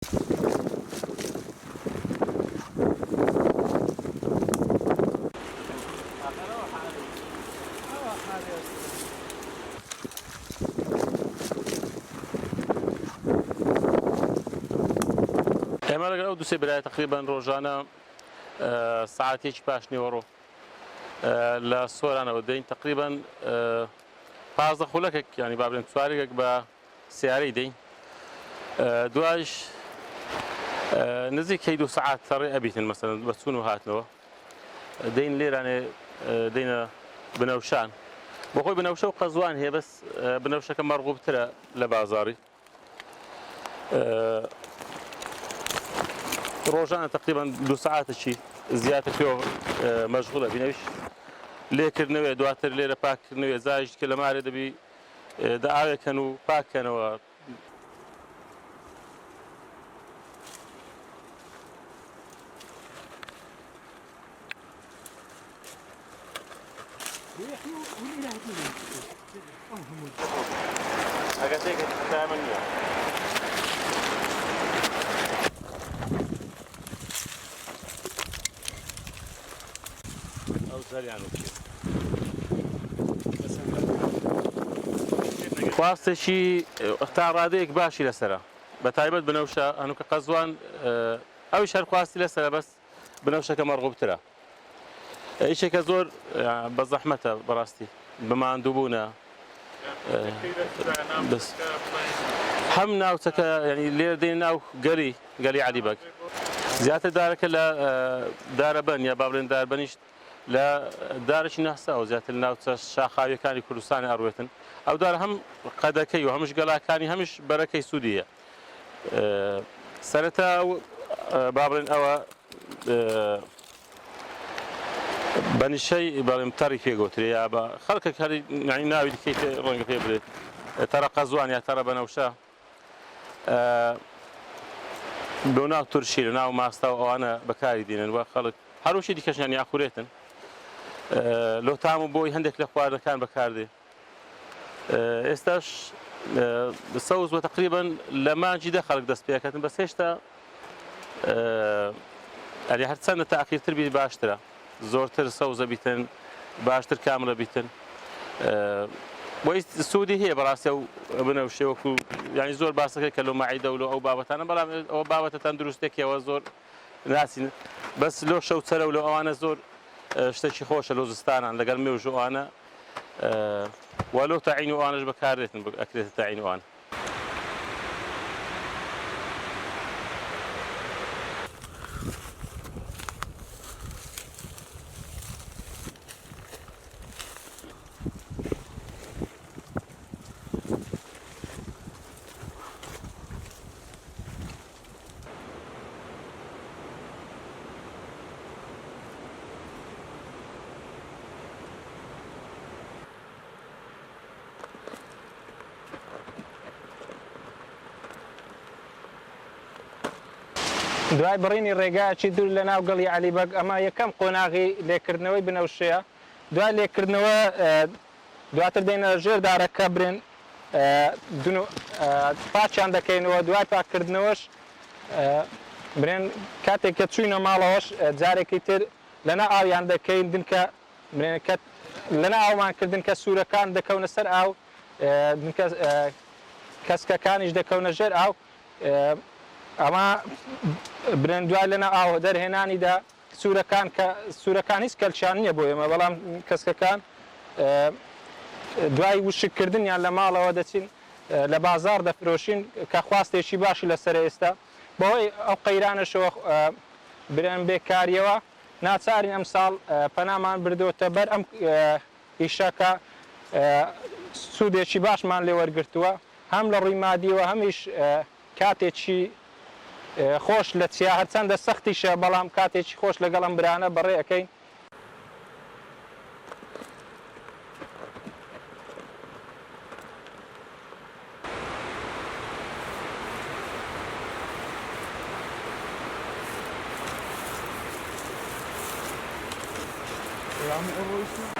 ئێمە لەگەڵ ئەو دووسێ برای تقریبان ڕۆژانە سعاتێکی پاش نیوەڕۆ لە سۆرانەوە دەین تقریبان 15 خولەکێک ینی با بڵێن چوارێکێک بە سیارەی دەین دوایش نزیکەی 2 سعات تەڕێ ئەبیتن مەسەلەن بە چوون و هاتنەوە دەین لێرانێ دەینە بنەوشان بۆ خۆی بنەوشە و قەزوان هەیە بەس بنەوشەکە مەرغوبترە لە بازاڕی ڕۆژانە تقریبان 2 سعاتێکی زیاتر پێوە مەشغوڵە بینەویش لێکردنەوەی دواتر لێرە پاکردنەوەی زایش کە لە مارێ دەبی ئاوێکەن و پاککەنەوە خواستێکی تا ڕادەیەک باشی لەسرە بە تایبەت بنەوشە هەنووکە قەزوان ئەویش هەر خواستی لەسرە بەس بنەوشەکە مەرغوبترە ئیشێکە زۆر بە زەحمەتە بەڕاستی بماندووبوونە هەم ناوچەکە ینی لێرە دێن ناو گەلی عەلیبەگ زیاتر دارەکە لە دارەبەن یا با بڵێن داربەنیش لە دارێکی ناساوە زیاتر ناوچە شاخاویەکانی کوردستانی ئەڕوێتن ئەو دارە هەم قەدەکەی و هەمش گەڵاکانی هەمیش بەرەکەی سوودیە سەرەتا با بڵێن ئەوە بەنیشەی بەڵێم تەڕی پێگوترێ یا بە خەڵکێک هەری ناوی دیکەی ڕەنگە پێ بڵێت تەڕە قەزوان یا تەڕە بەنەوشە بۆ ناو تورشی لە ناو ماستا و ئەوانە بەکاری دێنن وە خەڵک هەروشی دیکەشیان یاخورێتن لۆتام و بۆی هەندێک لە خواردنەکان بەکاردێ ئێستاش سەوز وە تقریبان لە مانجی دە خەڵک دەست پێکەتن بەس هێشتا ئەلی هەرچەندە تاخیرتر بیت باشترە زۆرتر سەوزە بیتن باشتر کاملە بیتن بۆی سوودی هەیە بەڕاستی ئەو بنەوشێ وەکو یانی زۆر باسەکەی کە لۆ مەعیدە و لۆ ئەو بابەتانە بەڵام ئەوە بابەتە تەندروستێکیەوە زۆر ناسین بەس لۆ شەو چەرە و لۆ ئەوانە زۆر شتێکی خۆشە لۆ زستانان لەگەڵ مێژ و ئەوانە وا لۆ تەعین و ئەوانەش بەکاردێتن ئەکرێتە تەعین و ئەوان دوای بڕینی ڕێگایکی دوور لە ناو گەڵی عەلیبەگ ئەمە یەکەم قۆناغی لێکردنەوەی بنەوشەیە دوای لێکردنەوە دواتر دێنە ژێر دارەکە برێن پاچیان دەکەینەوە دوای پاکردنەوەش برێن کاتێک کە چوینە ماڵەوەش جارێکی تر لەنە ئاویان دەکەین دنکە لەنە ئاومانکردن کە سوورەکان دەکەونە سەر ئاو کەسکەکانیش دەکەونە ژێر ئاو ئەمە برێن دوای لەنە ئاوە دەرهێنانیدا سوورەکان هیچ کەلچیان نییە بۆ ئێمە بەڵام کەسکەکان دوای وشکردنیان لە ماڵەوە دەچین لە بازار دەفرۆشین کە خواستێکی باشی لەسەر ئێستا بەهۆی ئەو قەیرانەشەوە برێن بێکاریەوە ناچارین ئەم ساڵ پەنامان بردووەتە بەر ئەم ئیشەکە سوودێکی باشمان لێ وەرگرتووە هەم لە ڕووی مادیەوە هەمیش کاتێکی خۆش لە چیا هەرچەندە سەختیشە بەڵام کاتێکی خۆش لەگەڵ ئەم برانە بەڕێ ئەەکەین Selamünaleyküm.